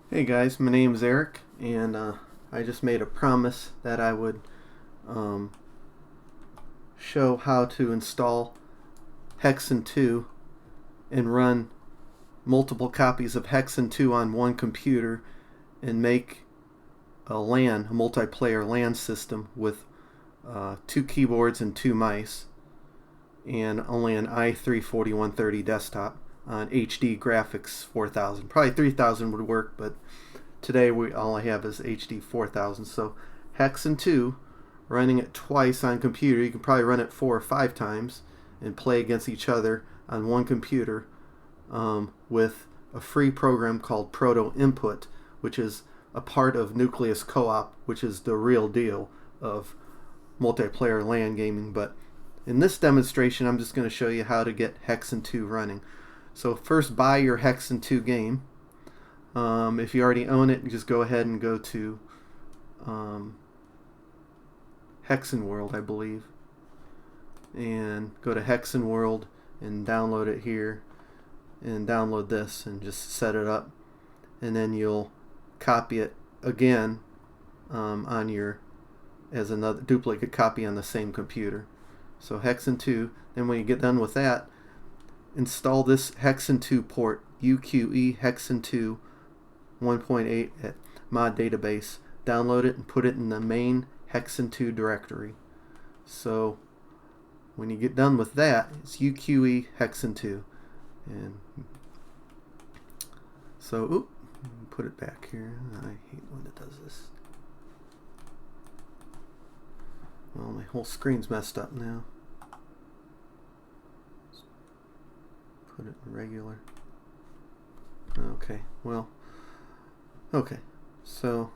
Hey guys, my name's Eric, and I just made a promise that I would um, show how to install Hexen 2 and run multiple copies of Hexen 2 on one computer and make a multiplayer LAN system with two keyboards and two mice, and only an i3-4130 desktop on HD graphics 4000. Probably 3000 would work, but today all I have is HD 4000. So Hexen 2, running it twice on computer. You can probably run it 4 or 5 times and play against each other on one computer with a free program called protoinput, which is a part of Nucleus Co-op, which is the real deal of multiplayer LAN gaming. But in this demonstration, I'm just going to show you how to get Hexen 2 running. So first, buy your Hexen 2 game. If you already own it, just go ahead and go to Hexen World, I believe, and go to Hexen World and download it here, and download this and just set it up, and then you'll copy it again on your as another duplicate copy on the same computer. So Hexen 2. Then when you get done with that, install this Hexen 2 port, UQE Hexen 2 1.8 at mod database. Download it and put it in the main Hexen 2 directory. So when you get done with that, it's UQE Hexen 2. And so, put it back here. I hate when it does this. Well, my whole screen's messed up now. Put it in regular. Okay, well, okay, so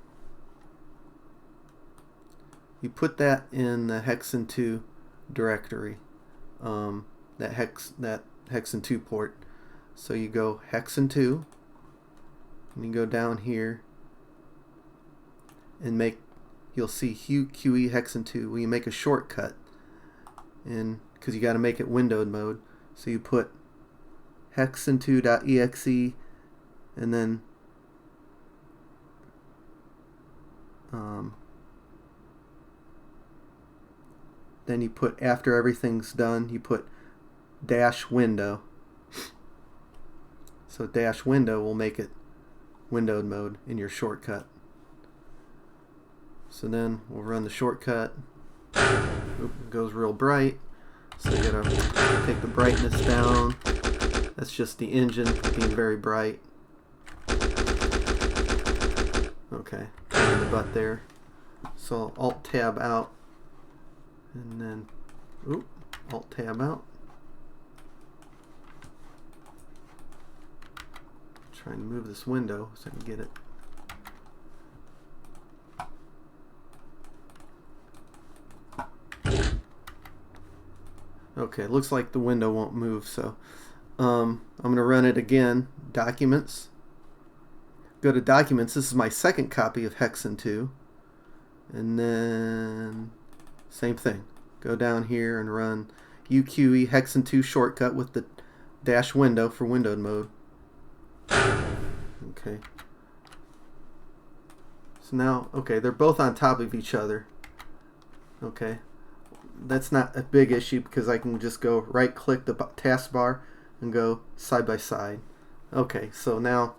you put that in the Hexen 2 directory, that Hexen 2 port. So you go Hexen 2, and you go down here and you'll see QE Hexen 2. Well, you make a shortcut, and because you got to make it windowed mode, so you put hexen2.exe, and then you put, after everything's done, you put -window. So -window will make it windowed mode in your shortcut. So then we'll run the shortcut. It goes real bright, so you gotta take the brightness down. That's just the engine being very bright. Okay, in the butt there. So Alt Tab out, and then Alt Tab out. Trying to move this window so I can get it. Okay, it looks like the window won't move, so I'm going to run it again. Documents. Go to Documents. This is my second copy of Hexen 2. And then same thing. Go down here and run UQE Hexen 2 shortcut with the -window for windowed mode. Okay. So now, okay, they're both on top of each other. Okay. That's not a big issue because I can just go right click the taskbar and go side by side. Okay, so now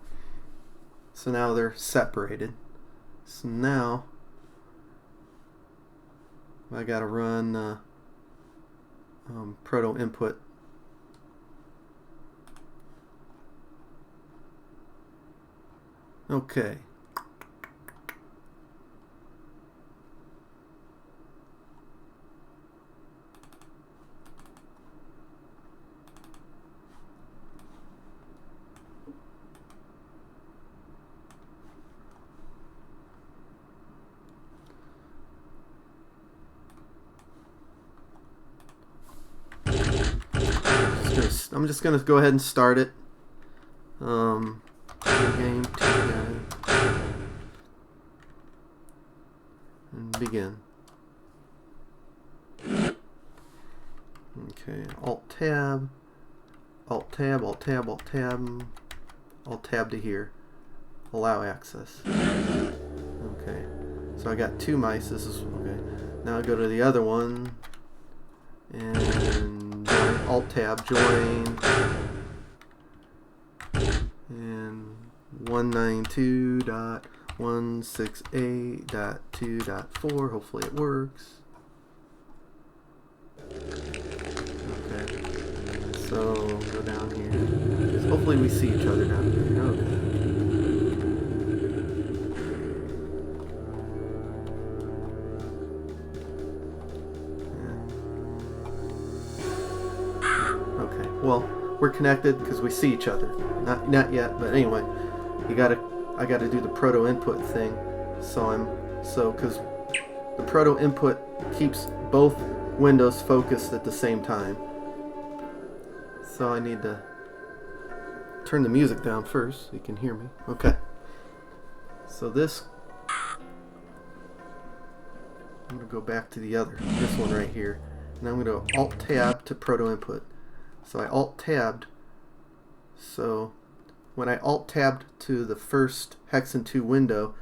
they're separated. So now I gotta run protoinput. Okay. I'm just gonna go ahead and start it. Game and begin. Okay, Alt Tab, Alt Tab, Alt Tab, Alt Tab, Alt Tab to here. allow access. Okay, so I got 2 mice. This is okay. Now I go to the other one and Alt Tab join, and 192.168.2.4. Hopefully it works. Okay, so go down here. So hopefully we see each other down here. Okay. Okay, well, we're connected because we see each other. Not yet, but anyway, I gotta do the proto input thing. So because the proto input keeps both windows focused at the same time. So I need to turn the music down first so you can hear me. Okay. So this, I'm gonna go back to this one right here, and I'm gonna Alt Tab to proto input. So I Alt Tabbed. So when I Alt Tabbed to the first Hexen 2 window,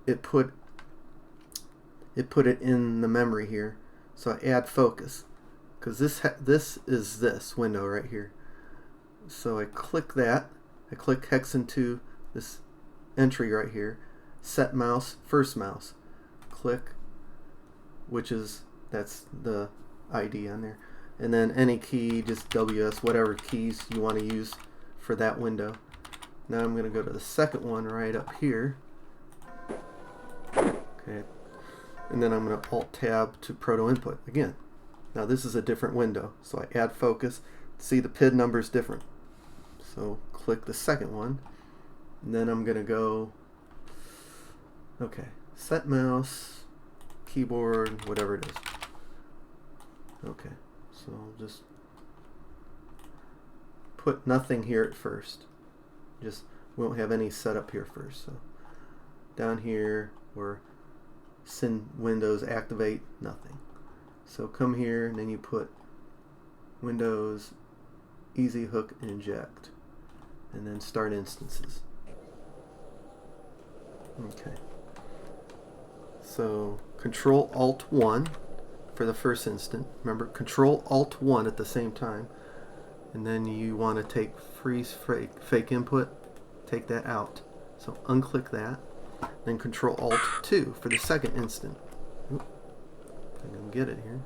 it put it in the memory here. So I add focus, because this is this window right here. So I click that. I click Hexen 2, this entry right here. Set mouse, first mouse. Click, that's the ID on there. And then any key, just WS, whatever keys you want to use for that window. Now I'm going to go to the second one right up here. Okay. And then I'm going to Alt Tab to proto input again. Now this is a different window, so I add focus. See, the PID number is different. So click the second one, and then I'm going to go, okay, set mouse, keyboard, whatever it is. Okay, so I'll just put nothing here at first. We won't have any setup here first. So down here, where send Windows activate, nothing. So come here, and then you put Windows easy hook inject, and then start instances. Okay. So Control Alt 1 for the first instant. Remember, Control Alt 1 at the same time, and then you want to take freeze fake input, take that out. So unclick that, then Control Alt 2 for the second instant. Oop, I can get it here.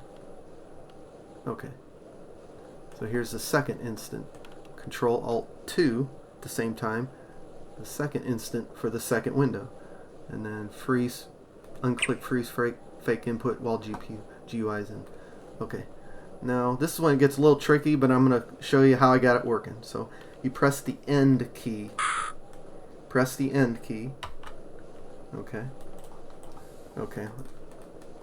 Okay. So here's the second instant. Control Alt 2 at the same time, the second instant for the second window, and then unclick freeze fake input while GUI is in. Okay. Now this is when it gets a little tricky, but I'm going to show you how I got it working. So you press the end key. Press the end key. Okay. Okay.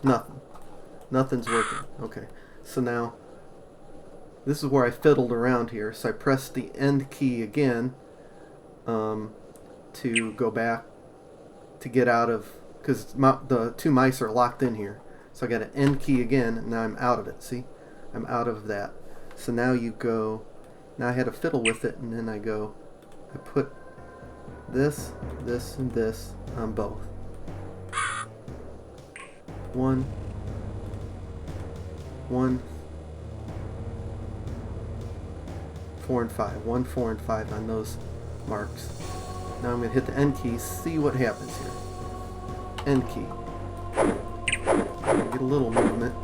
Nothing's working. Okay. So now this is where I fiddled around here. So I pressed the end key again to go back to get out of, because the two mice are locked in here. So I got an end key again, and now I'm out of it. See? I'm out of that. So now you go, now I had to fiddle with it, and then I put this, this, and this on both. 1, 4, and 5. 1, 4, and 5 on those marks. Now I'm going to hit the end key, see what happens here. End key. Get a little movement.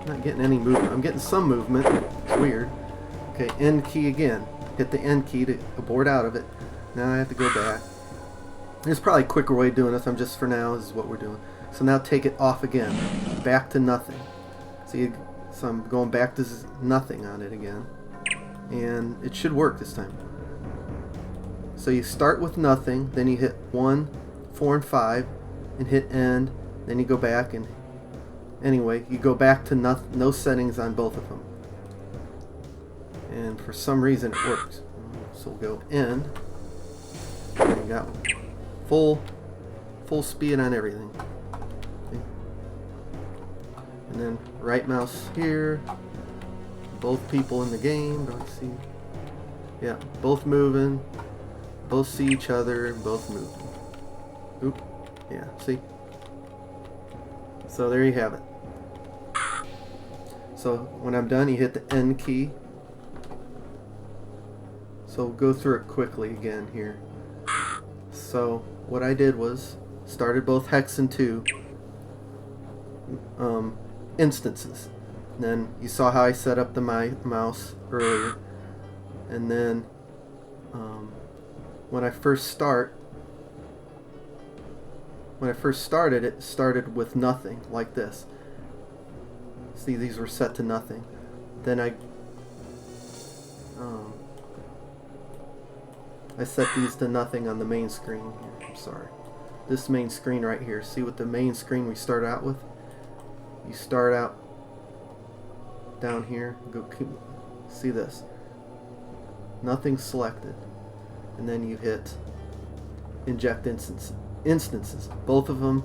Not getting any movement. I'm getting some movement. It's weird. Okay, end key again. Hit the end key to abort out of it. Now I have to go back. There's probably a quicker way of doing this. For now, this is what we're doing. So now take it off again. Back to nothing. See, so I'm going back to nothing on it again. And it should work this time. So you start with nothing, then you hit 1, 4, and 5, and hit end. Then you go back, and anyway, you go back to no settings on both of them. And for some reason it works. So we'll go end. And you got full speed on everything. Okay. And then right mouse here. Both people in the game. Do I see? Yeah, both moving, both see each other, both moving. Oop, yeah, see? So there you have it. So when I'm done, you hit the N key. So we'll go through it quickly again here. So what I did was started both Hexen 2 instances. And then you saw how I set up the mouse earlier. And then when I first started, it started with nothing, like this. See, these were set to nothing. Then I set these to nothing on the main screen here. I'm sorry. This main screen right here. See what the main screen we start out with? You start out down here. See this. Nothing selected. And then you hit inject instances. Both of them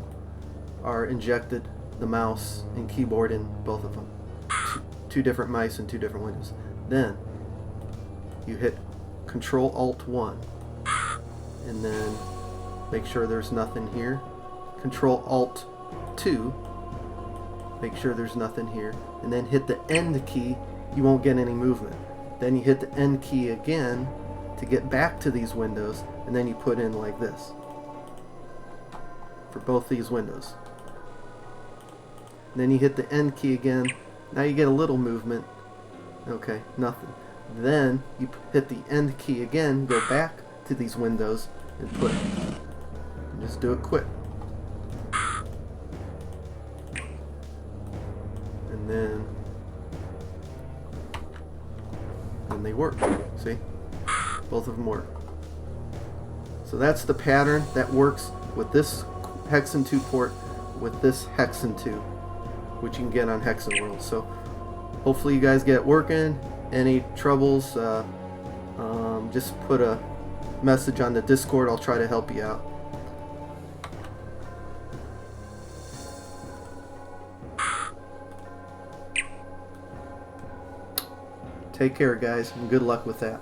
are injected, the mouse and keyboard in both of them. Two different mice and two different windows. Then you hit Control-Alt-1 and then make sure there's nothing here. Control-Alt-2, make sure there's nothing here, and then hit the End key. You won't get any movement. Then you hit the End key again to get back to these windows, and then you put in like this for both these windows. And then you hit the End key again. Now you get a little movement. Okay, nothing. Then you hit the End key again, go back to these windows and put it. And just do it quick. And then they work. See? Both of them work. So that's the pattern that works with this Hexen 2 port with this Hexen 2, which you can get on Hexen World. So hopefully you guys get it working. Any troubles, just put a message on the Discord. I'll try to help you out. Take care, guys, and good luck with that.